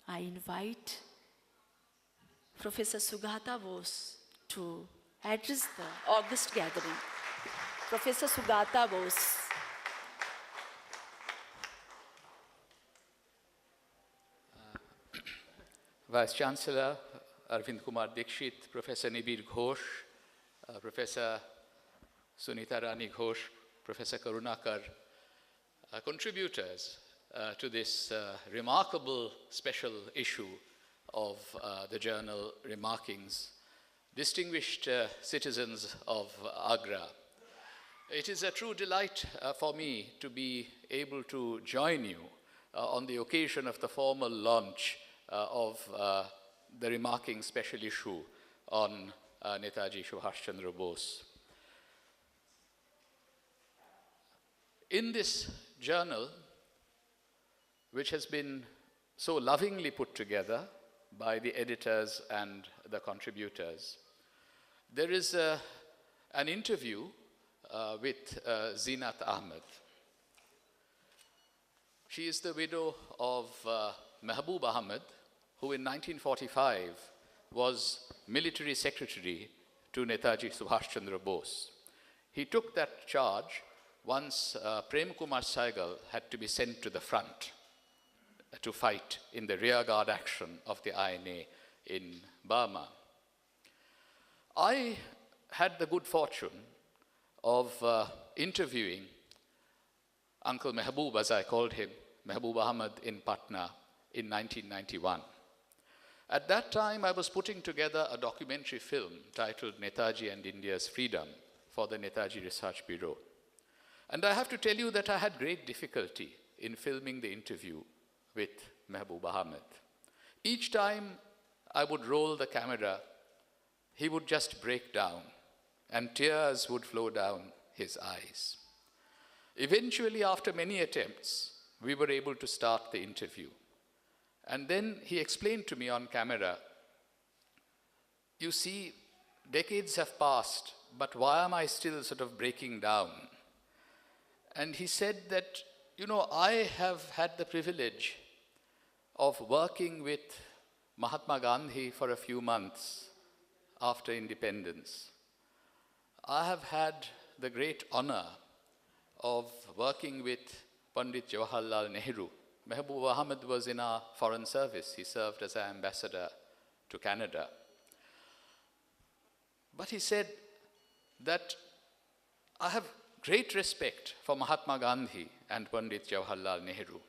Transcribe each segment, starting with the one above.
I invite Professor Sugata Bose to address the August gathering. Professor Sugata Bose. Vice Chancellor Arvind Kumar Dixit, Professor Nibir Ghosh, Professor Sunita Rani Ghosh, Professor Karunaker, contributors to this remarkable special issue of the journal Remarkings, distinguished citizens of Agra. It is a true delight for me to be able to join you on the occasion of the formal launch of the Remarking special issue on Netaji Subhash Chandra Bose. In this journal, which has been so lovingly put together by the editors and the contributors, there is an interview with Zeenat Ahmed. She is the widow of Mehboob Ahmed, who in 1945 was military secretary to Netaji Subhash Chandra Bose. He took that charge once Prem Kumar Saigal had to be sent to the front to fight in the rearguard action of the INA in Burma. I had the good fortune of interviewing Uncle Mehboob, as I called him, Mehboob Ahmed, in Patna in 1991. At that time, I was putting together a documentary film titled Netaji and India's Freedom for the Netaji Research Bureau. And I have to tell you that I had great difficulty in filming the interview with Mehboob Ahmed. Each time I would roll the camera, he would just break down, and tears would flow down his eyes. Eventually, after many attempts, we were able to start the interview. And then he explained to me on camera, you see, decades have passed, but why am I still sort of breaking down? And he said that, you know, I have had the privilege of working with Mahatma Gandhi for a few months after independence. I have had the great honor of working with Pandit Jawaharlal Nehru. Mehboob Ahmed was in our foreign service. He served as our ambassador to Canada. But he said that I have great respect for Mahatma Gandhi and Pandit Jawaharlal Nehru.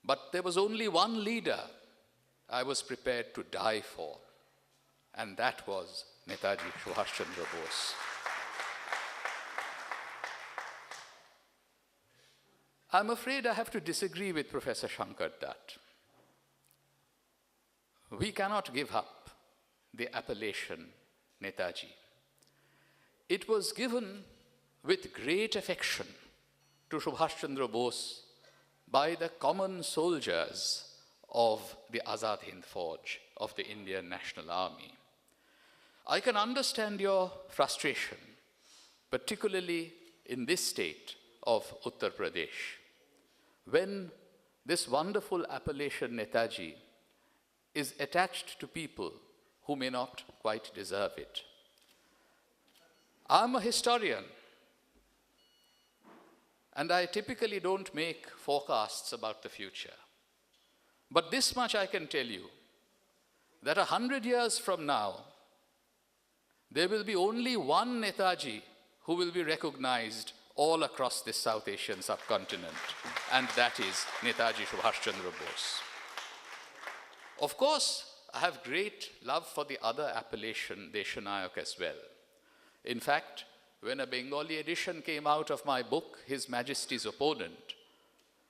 But there was only one leader I was prepared to die for, and that was Netaji Subhash Chandra Bose. I'm afraid I have to disagree with Professor Shankar Dutt. We cannot give up the appellation Netaji. It was given with great affection to Subhash Chandra Bose by the common soldiers of the Azad Hind Fauj, of the Indian National Army. I can understand your frustration, particularly in this state of Uttar Pradesh, when this wonderful appellation Netaji is attached to people who may not quite deserve it. I'm a historian, and I typically don't make forecasts about the future. But this much I can tell you, that 100 years from now, there will be only one Netaji who will be recognized all across this South Asian subcontinent, and that is Netaji Subhash Chandra Bose. Of course, I have great love for the other appellation, Deshanayak, as well. In fact, when a Bengali edition came out of my book, His Majesty's Opponent,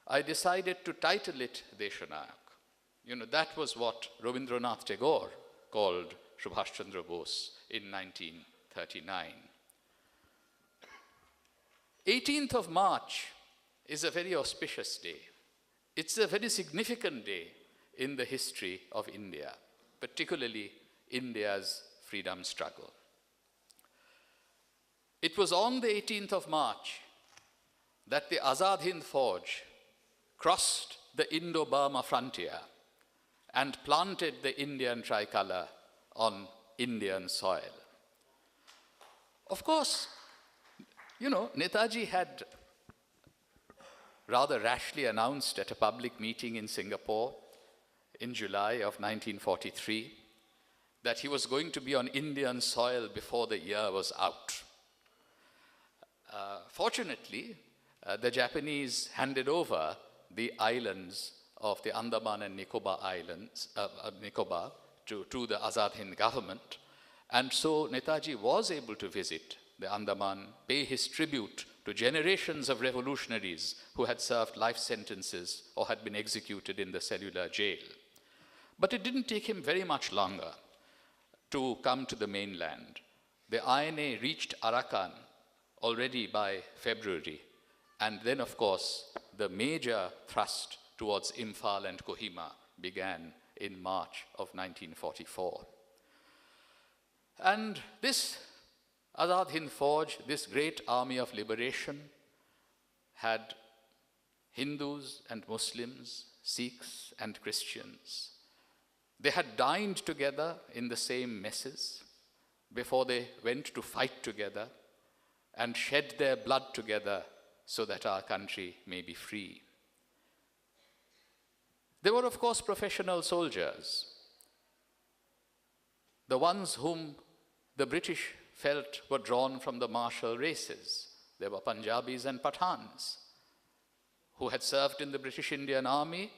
I decided to title it Deshanayak. You know, that was what Rabindranath Tagore called Subhash Chandra Bose in 1939. 18th of March is a very auspicious day. It's a very significant day in the history of India, particularly India's freedom struggle. It was on the 18th of March that the Azad Hind Fauj crossed the Indo-Burma frontier and planted the Indian tricolour on Indian soil. Of course, Netaji had rather rashly announced at a public meeting in Singapore in July of 1943 that he was going to be on Indian soil before the year was out. Fortunately, the Japanese handed over the islands of the Andaman and Nicobar Islands, Nicobar, to the Azad Hind government. And so Netaji was able to visit the Andaman, pay his tribute to generations of revolutionaries who had served life sentences or had been executed in the cellular jail. But it didn't take him very much longer to come to the mainland. The INA reached Arakan already by February, and then, of course, the major thrust towards Imphal and Kohima began in March of 1944. And this Azad Hind Fauj, this great army of liberation, had Hindus and Muslims, Sikhs and Christians. They had dined together in the same messes before they went to fight together and shed their blood together so that our country may be free. There were, of course, professional soldiers, the ones whom the British felt were drawn from the martial races. There were Punjabis and Pathans who had served in the British Indian Army,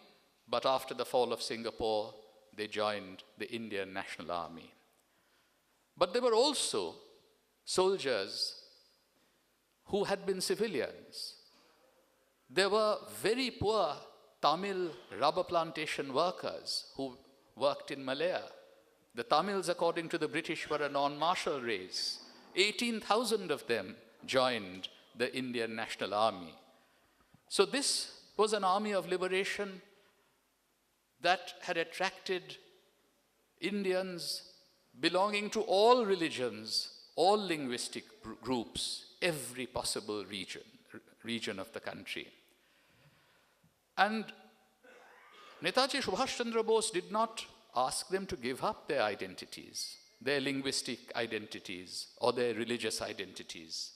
but after the fall of Singapore, they joined the Indian National Army. But there were also soldiers who had been civilians. There were very poor Tamil rubber plantation workers who worked in Malaya. The Tamils, according to the British, were a non-martial race. 18,000 of them joined the Indian National Army. So this was an army of liberation that had attracted Indians belonging to all religions, all linguistic groups, every possible region of the country. And Netaji Subhash Chandra Bose did not ask them to give up their identities, their linguistic identities, or their religious identities.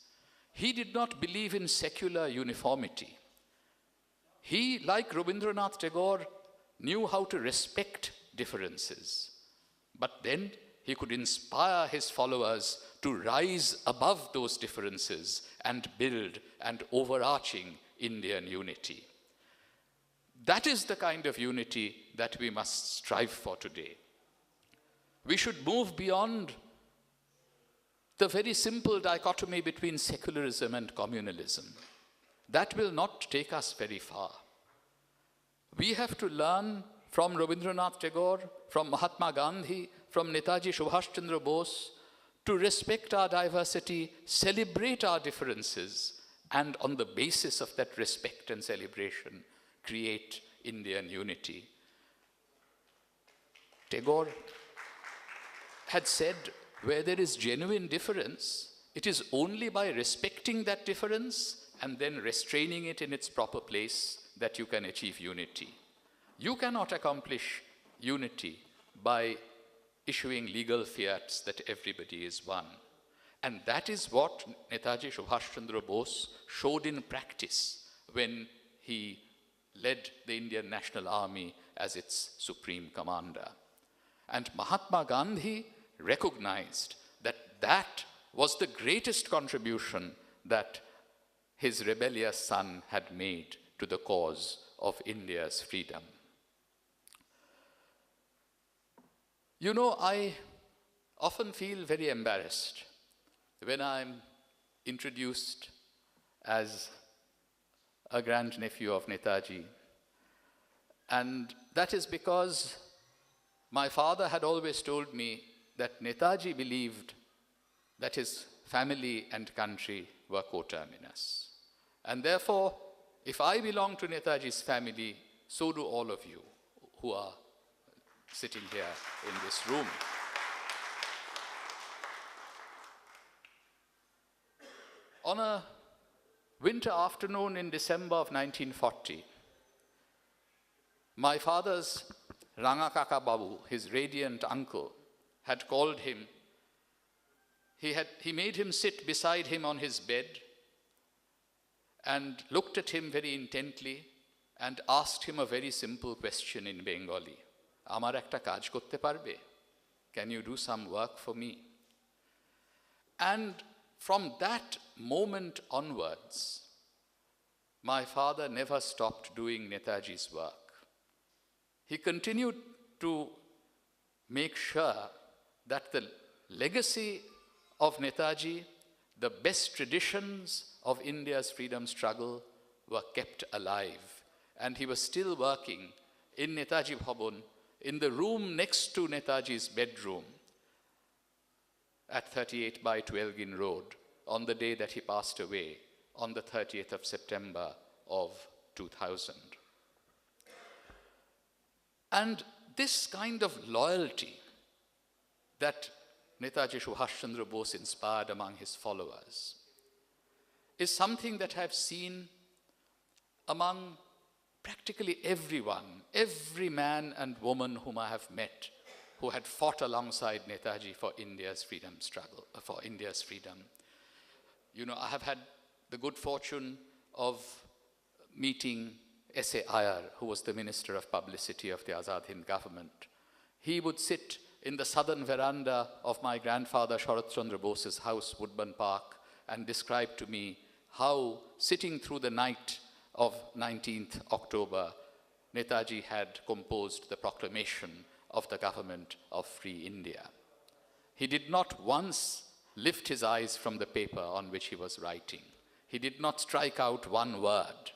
He did not believe in secular uniformity. He, like Rabindranath Tagore, knew how to respect differences. But then he could inspire his followers to rise above those differences and build an overarching Indian unity. That is the kind of unity that we must strive for today. We should move beyond the very simple dichotomy between secularism and communalism. That will not take us very far. We have to learn from Rabindranath Tagore, from Mahatma Gandhi, from Netaji Subhash Chandra Bose, to respect our diversity, celebrate our differences, and on the basis of that respect and celebration, create Indian unity. Tagore had said, where there is genuine difference, it is only by respecting that difference and then restraining it in its proper place that you can achieve unity. You cannot accomplish unity by issuing legal fiats that everybody is one. And that is what Netaji Subhash Chandra Bose showed in practice when he led the Indian National Army as its supreme commander. And Mahatma Gandhi recognized that that was the greatest contribution that his rebellious son had made to the cause of India's freedom. You know, I often feel very embarrassed when I'm introduced as a grandnephew of Netaji. And that is because my father had always told me that Netaji believed that his family and country were coterminous. And therefore, if I belong to Netaji's family, so do all of you who are sitting here in this room. On a winter afternoon in December of 1940, my father's Ranga Kaka Babu, his radiant uncle, had called him. He made him sit beside him on his bed and looked at him very intently and asked him a very simple question in Bengali. Amar ekta kaj korte parbe? Can you do some work for me? And from that moment onwards, my father never stopped doing Netaji's work. He continued to make sure that the legacy of Netaji, the best traditions of India's freedom struggle were kept alive. And he was still working in Netaji Bhavan, in the room next to Netaji's bedroom at 38 by Twelgin Road on the day that he passed away, on the 30th of September of 2000. And this kind of loyalty that Netaji Subhash Chandra Bose inspired among his followers is something that I've seen among practically everyone, every man and woman whom I have met who had fought alongside Netaji for India's freedom struggle, for India's freedom. You know, I have had the good fortune of meeting S.A. Iyer, who was the Minister of Publicity of the Azad Hind government. He would sit in the southern veranda of my grandfather Sharat Chandra Bose's house, Woodburn Park, and describe to me how, sitting through the night of 19th October, Netaji had composed the proclamation of the government of Free India. He did not once lift his eyes from the paper on which he was writing. He did not strike out one word,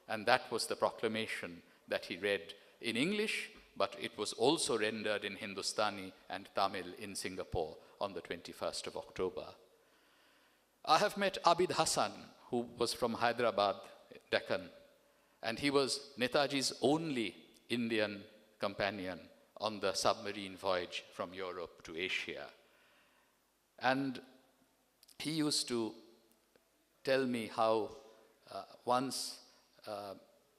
and that was the proclamation that he read in English, but it was also rendered in Hindustani and Tamil in Singapore on the 21st of October. I have met Abid Hassan, who was from Hyderabad, Deccan, and he was Netaji's only Indian companion on the submarine voyage from Europe to Asia. And he used to tell me how once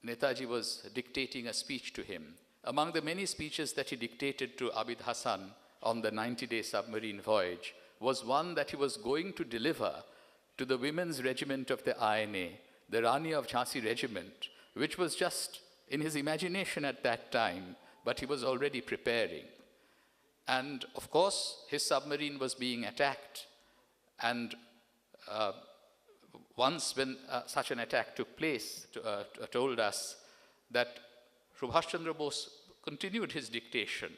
Netaji was dictating a speech to him. Among the many speeches that he dictated to Abid Hassan on the 90-day submarine voyage was one that he was going to deliver to the women's regiment of the INA, the Rani of Jhansi regiment, which was just in his imagination at that time, but he was already preparing. And of course, his submarine was being attacked. And once when such an attack took place, told us that Subhash Chandra Bose continued his dictation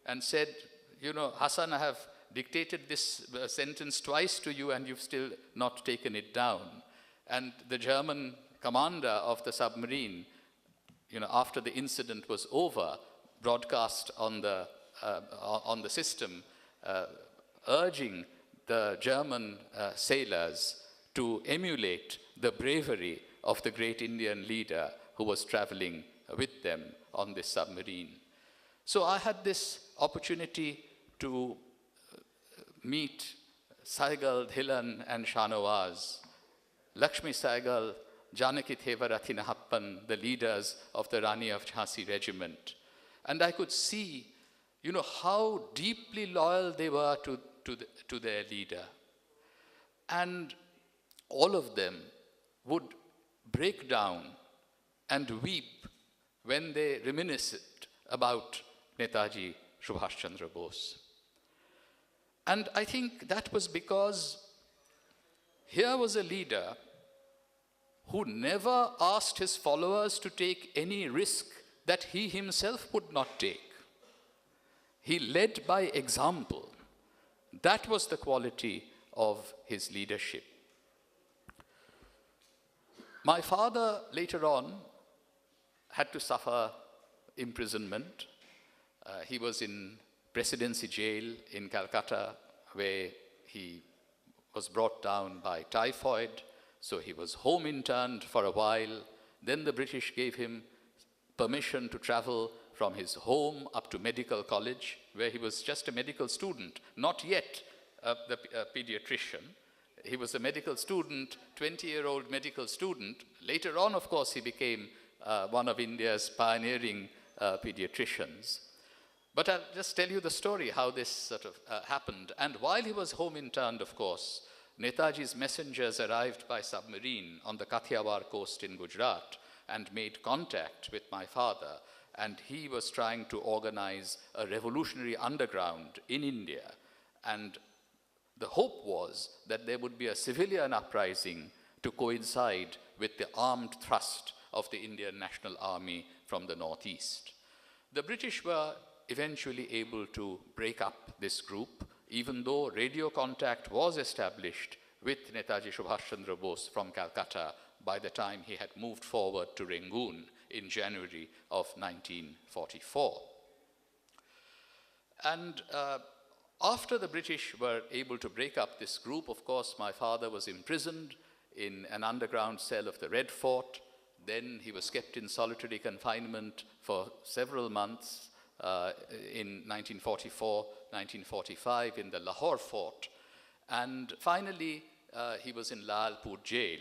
and said, you know, Hassan, I have dictated this sentence twice to you and you've still not taken it down. And the German commander of the submarine, you know, after the incident was over, broadcast on the system, urging the German sailors to emulate the bravery of the great Indian leader who was traveling with them on this submarine. So I had this opportunity to meet Saigal, Dhilan, and Shanawaz, Lakshmi Saigal, Janaki Thevarathi Nahappan, the leaders of the Rani of Jhansi regiment. And I could see, you know, how deeply loyal they were to their leader. And all of them would break down and weep when they reminisced about Netaji Subhash Chandra Bose. And I think that was because here was a leader who never asked his followers to take any risk that he himself would not take. He led by example. That was the quality of his leadership. My father later on had to suffer imprisonment. He was in Presidency Jail in Calcutta, where he was brought down by typhoid. So he was home interned for a while. Then the British gave him permission to travel from his home up to medical college, where he was just a medical student, not yet a pediatrician. He was a medical student, 20-year-old medical student. Later on, of course, he became one of India's pioneering pediatricians. But I'll just tell you the story, how this sort of happened. And while he was home interned, of course, Netaji's messengers arrived by submarine on the Kathiawar coast in Gujarat and made contact with my father. And he was trying to organize a revolutionary underground in India. And the hope was that there would be a civilian uprising to coincide with the armed thrust of the Indian National Army from the northeast. The British were eventually able to break up this group, even though radio contact was established with Netaji Subhash Chandra Bose from Calcutta by the time he had moved forward to Rangoon in January of 1944. And after the British were able to break up this group, of course, my father was imprisoned in an underground cell of the Red Fort. Then he was kept in solitary confinement for several months in 1944, 1945 in the Lahore Fort. And finally, he was in Lalpur jail.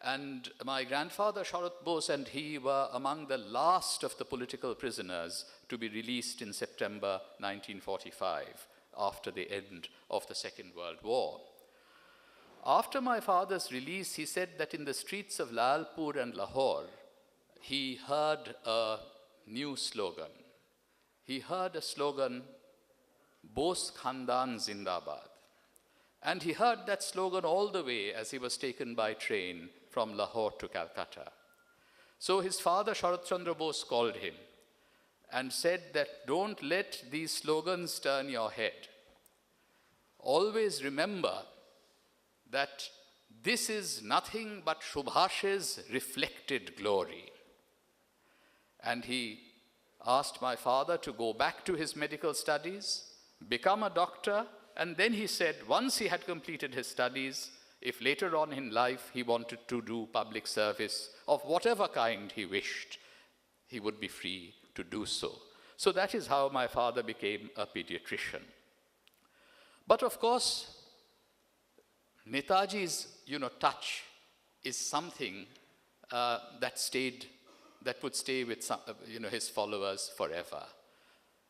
And my grandfather, Sharat Bose, and he were among the last of the political prisoners to be released in September 1945, after the end of the Second World War. After my father's release, he said that in the streets of Lalpur and Lahore, he heard a new slogan. He heard a slogan, Bose Khandan Zindabad. And he heard that slogan all the way as he was taken by train from Lahore to Calcutta. So his father, Sharat Chandra Bose, called him and said that don't let these slogans turn your head. Always remember that this is nothing but Subhash's reflected glory. And he asked my father to go back to his medical studies, become a doctor, and then he said once he had completed his studies, if later on in life he wanted to do public service of whatever kind he wished, he would be free to do so. So that is how my father became a pediatrician. But of course, Netaji's, touch is something that would stay with some, his followers forever.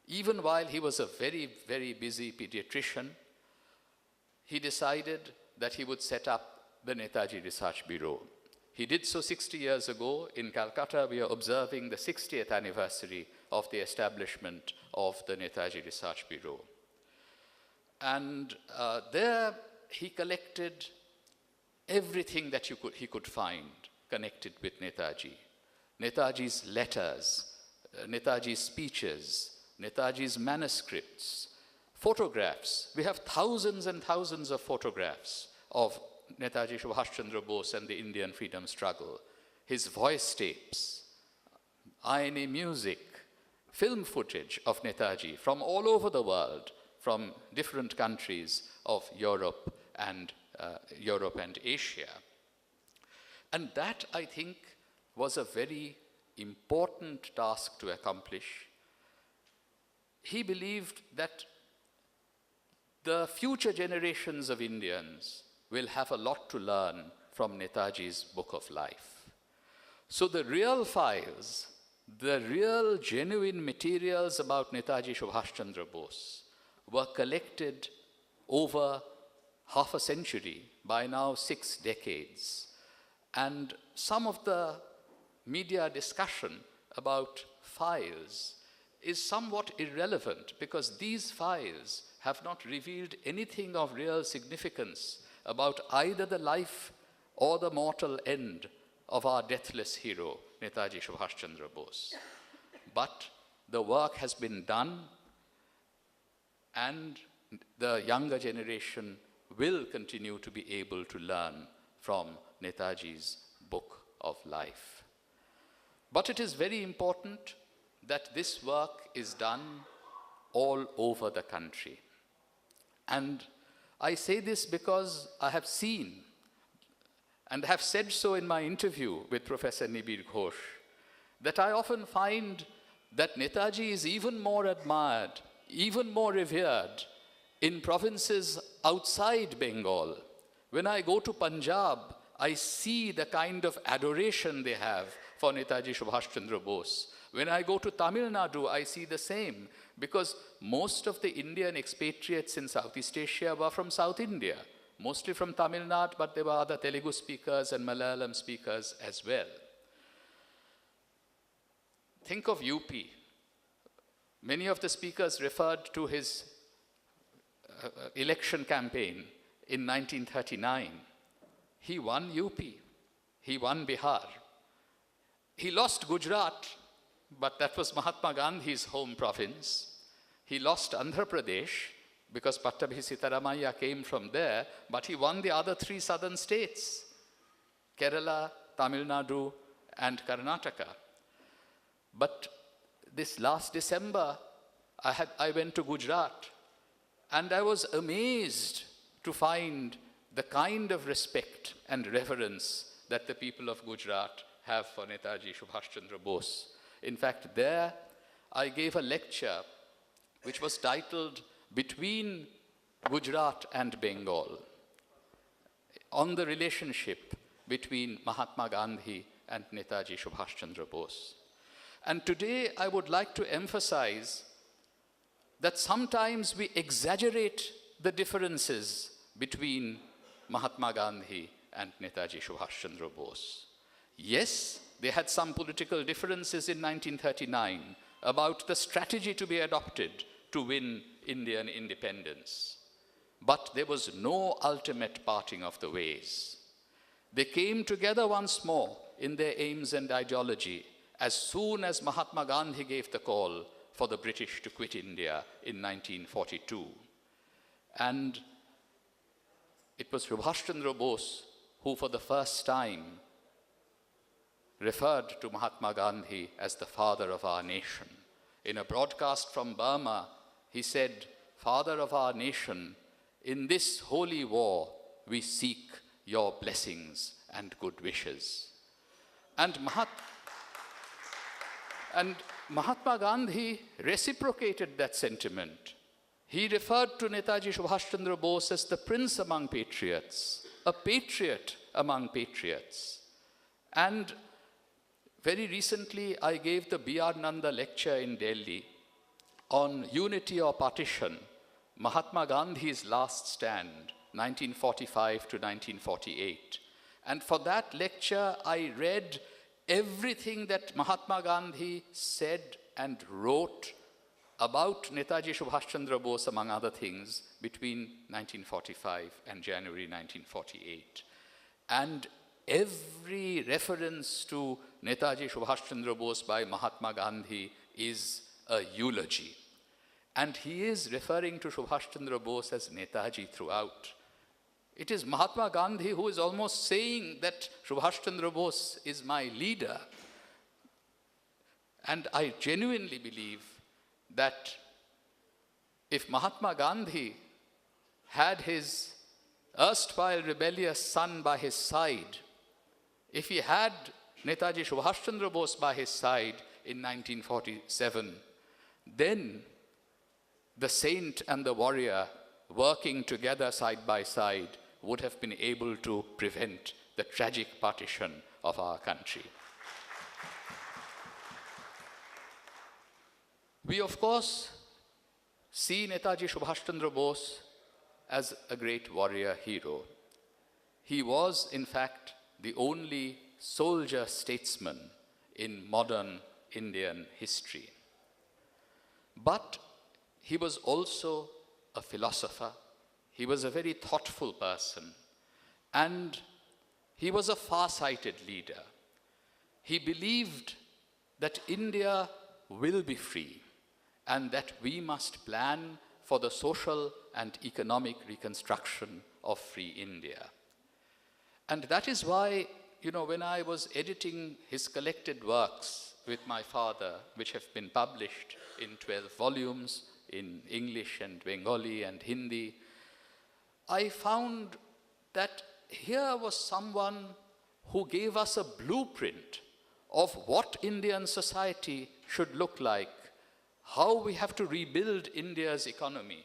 Even while he was a very, very busy pediatrician, he decided that he would set up the Netaji Research Bureau. He did so 60 years ago. In Calcutta, we are observing the 60th anniversary of the establishment of the Netaji Research Bureau. And there he collected everything that he could find connected with Netaji. Netaji's letters, Netaji's speeches, Netaji's manuscripts, photographs. We have thousands and thousands of photographs of Netaji Subhash Chandra Bose and the Indian freedom struggle. His voice tapes, INA music, film footage of Netaji from all over the world, from different countries of Europe and Asia. And that, I think, was a very important task to accomplish. He believed that the future generations of Indians will have a lot to learn from Netaji's Book of Life. So the real files, the real genuine materials about Netaji Subhash Chandra Bose were collected over half a century, by now 6 decades. And some of the media discussion about files is somewhat irrelevant because these files have not revealed anything of real significance about either the life or the mortal end of our deathless hero, Netaji Subhash Chandra Bose. But the work has been done, and the younger generation will continue to be able to learn from Netaji's Book of Life. But it is very important that this work is done all over the country. And I say this because I have seen, and have said so in my interview with Professor Nibir Ghosh, that I often find that Netaji is even more admired, even more revered in provinces outside Bengal. When I go to Punjab, I see the kind of adoration they have for Netaji Subhash Chandra Bose. When I go to Tamil Nadu, I see the same, because most of the Indian expatriates in Southeast Asia were from South India, mostly from Tamil Nadu, but there were other Telugu speakers and Malayalam speakers as well. Think of UP. Many of the speakers referred to his election campaign in 1939. He won UP. He won Bihar. He lost Gujarat, but that was Mahatma Gandhi's home province. He lost Andhra Pradesh because Pattabhi Sitaramaiah came from there, but he won the other three southern states, Kerala, Tamil Nadu, and Karnataka. But this last December, I went to Gujarat, and I was amazed to find the kind of respect and reverence that the people of Gujarat have for Netaji Subhash Chandra Bose. In fact, there I gave a lecture which was titled Between Gujarat and Bengal, on the relationship between Mahatma Gandhi and Netaji Subhash Chandra Bose. And today I would like to emphasize that sometimes we exaggerate the differences between Mahatma Gandhi and Netaji Subhash Chandra Bose. Yes, they had some political differences in 1939 about the strategy to be adopted to win Indian independence. But there was no ultimate parting of the ways. They came together once more in their aims and ideology as soon as Mahatma Gandhi gave the call for the British to quit India in 1942. And it was Subhash Chandra Bose who for the first time referred to Mahatma Gandhi as the father of our nation. In a broadcast from Burma, he said, "Father of our nation, in this holy war, we seek your blessings and good wishes." And Mahatma Gandhi reciprocated that sentiment. He referred to Netaji Subhash Chandra Bose as the prince among patriots, a patriot among patriots. And very recently, I gave the B.R. Nanda lecture in Delhi on Unity or Partition, Mahatma Gandhi's last stand, 1945 to 1948. And for that lecture, I read everything that Mahatma Gandhi said and wrote about Netaji Subhash Chandra Bose, among other things, between 1945 and January 1948. And every reference to Netaji Subhash Chandra Bose by Mahatma Gandhi is a eulogy. And he is referring to Subhash Chandra Bose as Netaji throughout. It is Mahatma Gandhi who is almost saying that Subhash Chandra Bose is my leader. And I genuinely believe that if Mahatma Gandhi had his erstwhile rebellious son by his side, if he had Netaji Subhash Chandra Bose by his side in 1947, then the saint and the warrior working together side by side would have been able to prevent the tragic partition of our country. We, of course, see Netaji Subhash Chandra Bose as a great warrior hero. He was, in fact, the only soldier statesman in modern Indian history. But he was also a philosopher. He was a very thoughtful person. And he was a far-sighted leader. He believed that India will be free and that we must plan for the social and economic reconstruction of free India. And that is why, when I was editing his collected works with my father, which have been published in 12 volumes in English and Bengali and Hindi, I found that here was someone who gave us a blueprint of what Indian society should look like, how we have to rebuild India's economy.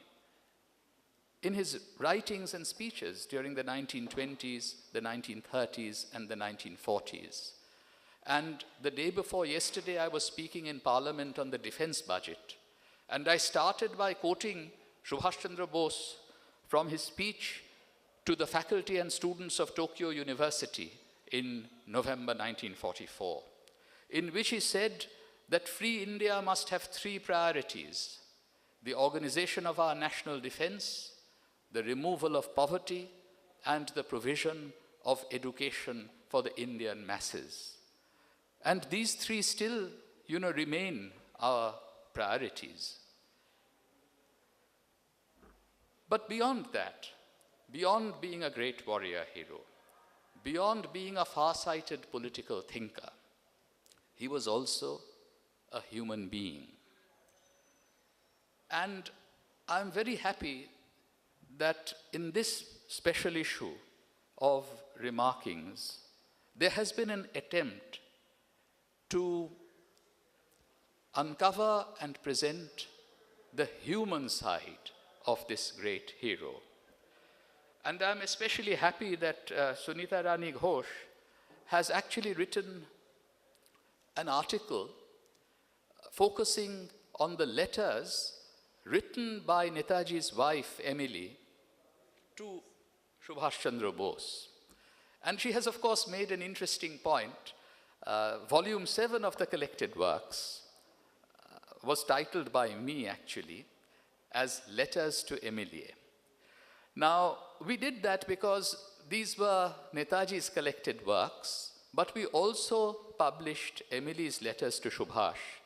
In his writings and speeches during the 1920s, the 1930s, and the 1940s. And the day before yesterday, I was speaking in Parliament on the defense budget. And I started by quoting Subhash Chandra Bose from his speech to the faculty and students of Tokyo University in November 1944, in which he said that free India must have three priorities: the organization of our national defense, the removal of poverty, and the provision of education for the Indian masses. And these three still, remain our priorities. But beyond that, beyond being a great warrior hero, beyond being a far-sighted political thinker, he was also a human being. And I'm very happy that in this special issue of Remarkings, there has been an attempt to uncover and present the human side of this great hero. And I'm especially happy that Sunita Rani Ghosh has actually written an article focusing on the letters written by Netaji's wife, Emily, to Subhash Chandra Bose. And she has, of course, made an interesting point. Volume 7 of the collected works was titled by me, actually, as Letters to Emily. Now, we did that because these were Netaji's collected works, but we also published Emily's letters to Subhash.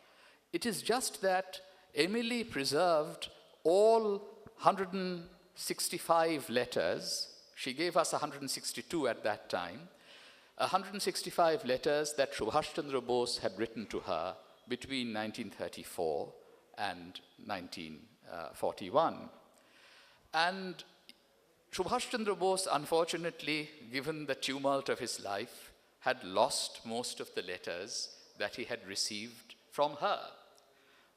It is just that Emily preserved all 165 letters. She gave us 162 at that time. 165 letters that Subhash Chandra Bose had written to her between 1934 and 1941. And Subhash Chandra Bose, unfortunately, given the tumult of his life, had lost most of the letters that he had received from her.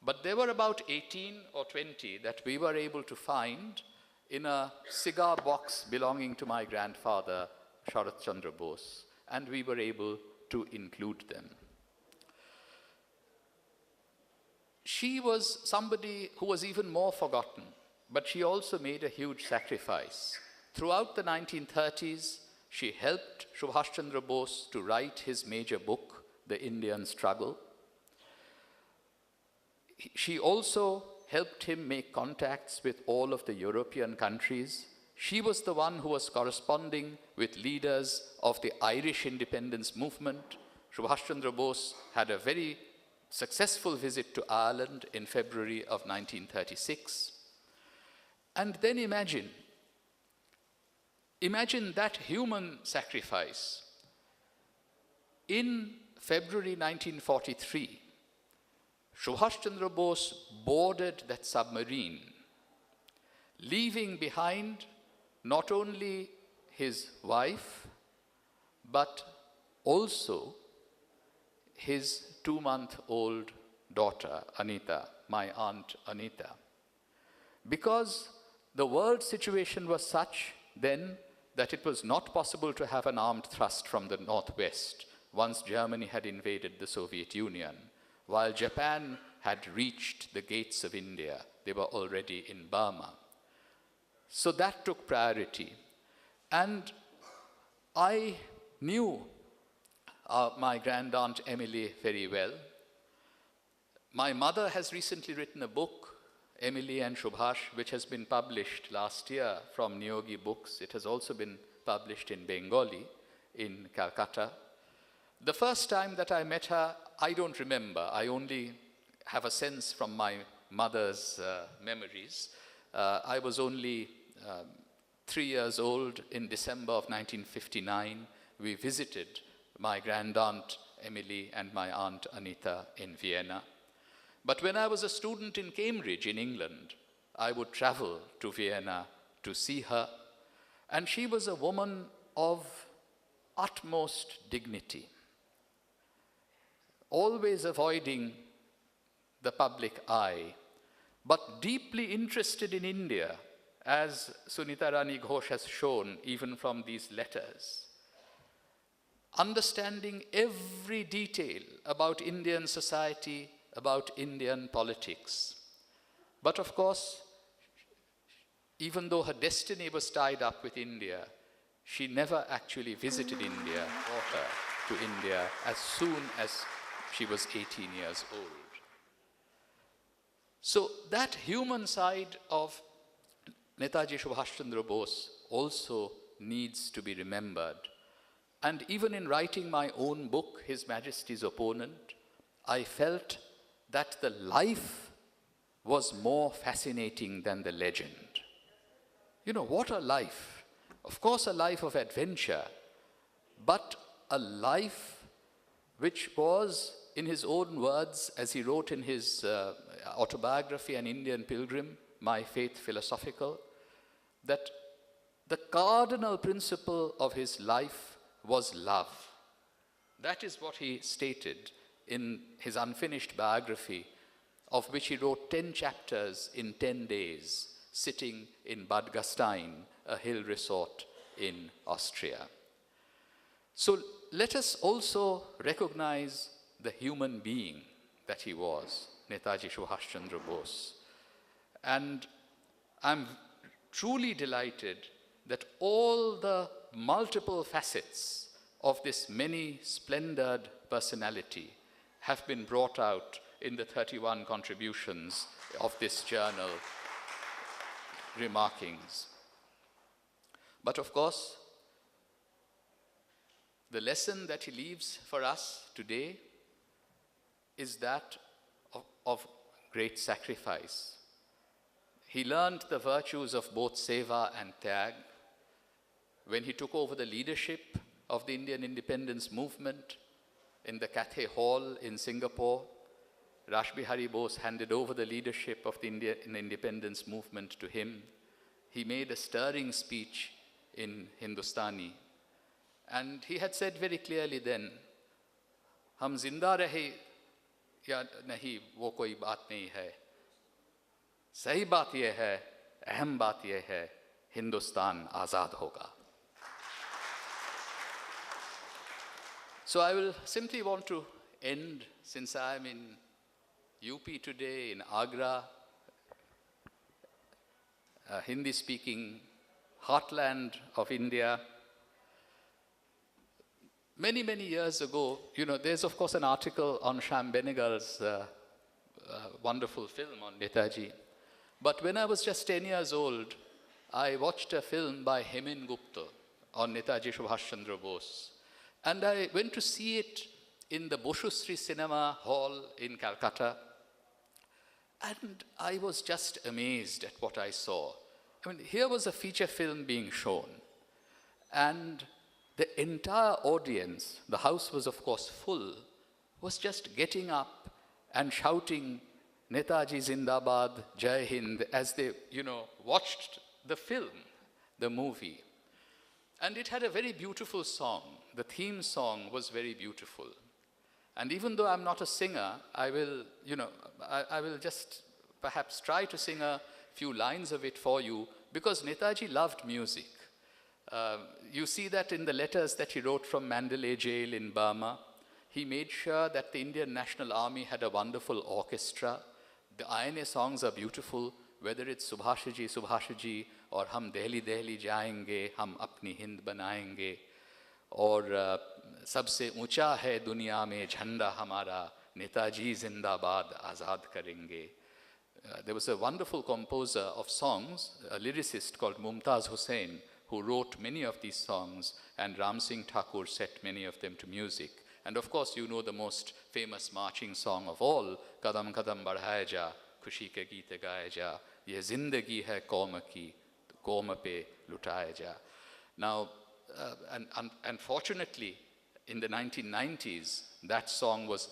But there were about 18 or 20 that we were able to find in a cigar box belonging to my grandfather, Sharath Chandra Bose, and we were able to include them. She was somebody who was even more forgotten, but she also made a huge sacrifice. Throughout the 1930s, she helped Subhash Chandra Bose to write his major book, The Indian Struggle. She also helped him make contacts with all of the European countries. She was the one who was corresponding with leaders of the Irish independence movement. Subhash Chandra Bose had a very successful visit to Ireland in February of 1936. And then imagine that human sacrifice. In February 1943, Subhash Chandra Bose boarded that submarine, leaving behind not only his wife, but also his 2-month-old daughter, Anita, my aunt Anita. Because the world situation was such then that it was not possible to have an armed thrust from the northwest once Germany had invaded the Soviet Union. While Japan had reached the gates of India, they were already in Burma. So that took priority. And I knew my grandaunt Emily very well. My mother has recently written a book, Emily and Subhash, which has been published last year from Niyogi Books. It has also been published in Bengali in Calcutta. The first time that I met her, I don't remember. I only have a sense from my mother's memories. I was only 3 years old. In December of 1959. We visited my grandaunt Emily and my aunt Anita in Vienna. But when I was a student in Cambridge in England, I would travel to Vienna to see her. And she was a woman of utmost dignity, always avoiding the public eye, but deeply interested in India, as Sunita Rani Ghosh has shown even from these letters. understanding every detail about Indian society, about Indian politics. But of course, even though her destiny was tied up with India, she never actually visited India, brought her to India as soon as she was 18 years old. So that human side of Netaji Subhash Chandra Bose also needs to be remembered. And even in writing my own book, His Majesty's Opponent, I felt that the life was more fascinating than the legend. You know, what a life. Of course, a life of adventure, but a life which was, in his own words, as he wrote in his autobiography, An Indian Pilgrim, My Faith Philosophical, that the cardinal principle of his life was love. That is what he stated in his unfinished biography, of which he wrote 10 chapters in 10 days, sitting in Bad Gastein, a hill resort in Austria. So let us also recognize the human being that he was, Netaji Subhash Chandra Bose. And I'm truly delighted that all the multiple facets of this many splendored personality have been brought out in the 31 contributions of this journal, Remarkings. But of course, the lesson that he leaves for us today is that of great sacrifice. He learned the virtues of both seva and tyag when he took over the leadership of the Indian independence movement in the Cathay Hall in Singapore. Rashbihari Bose handed over the leadership of the Indian independence movement to him. He made a stirring speech in Hindustani. And he had said very clearly then, "Hum zinda rahe ya nahi, wo koi baat nahi hai. Sahi baat ye hai, aham baat ye hai, Hindustan azad hoga." So I will simply want to end, since I am in UP today, in Agra, a Hindi-speaking heartland of India. Many, many years ago, you know, there's of course an article on Shyam Benegal's wonderful film on Netaji. But when I was just 10 years old, I watched a film by Hemen Gupta on Netaji Subhash Chandra Bose. And I went to see it in the Boshusri Cinema Hall in Calcutta. And I was just amazed at what I saw. I mean, here was a feature film being shown. And the entire audience, the house was of course full, was just getting up and shouting Netaji Zindabad, Jai Hind, as they, you know, watched the film, the movie. And it had a very beautiful song. The theme song was very beautiful. And even though I'm not a singer, I will, you know, I will just perhaps try to sing a few lines of it for you, because Netaji loved music. You see that in the letters that he wrote from Mandalay jail in Burma. He made sure that the Indian National Army had a wonderful orchestra. The INA songs are beautiful, whether it's Subhashji, Subhashji, or Hum Delhi Delhi Jayenge, Hum Apni Hind Banayenge, or Sabse Uncha Hai Duniya Mein Jhanda Hamara, Netaji Zindabad Azad Karenge. There was a wonderful composer of songs, a lyricist called Mumtaz Hussain, who wrote many of these songs, and Ram Singh Thakur set many of them to music. And of course, you know the most famous marching song of all, Kadam Kadam Badhaya Ja, Khushi Ke Geet Gaye Ja, Ye Zindagi Hai Qaum Ki, Qaum Pe Lutaya Ja. Now, unfortunately, in the 1990s, that song was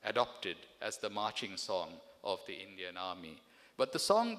adopted as the marching song of the Indian Army. But the song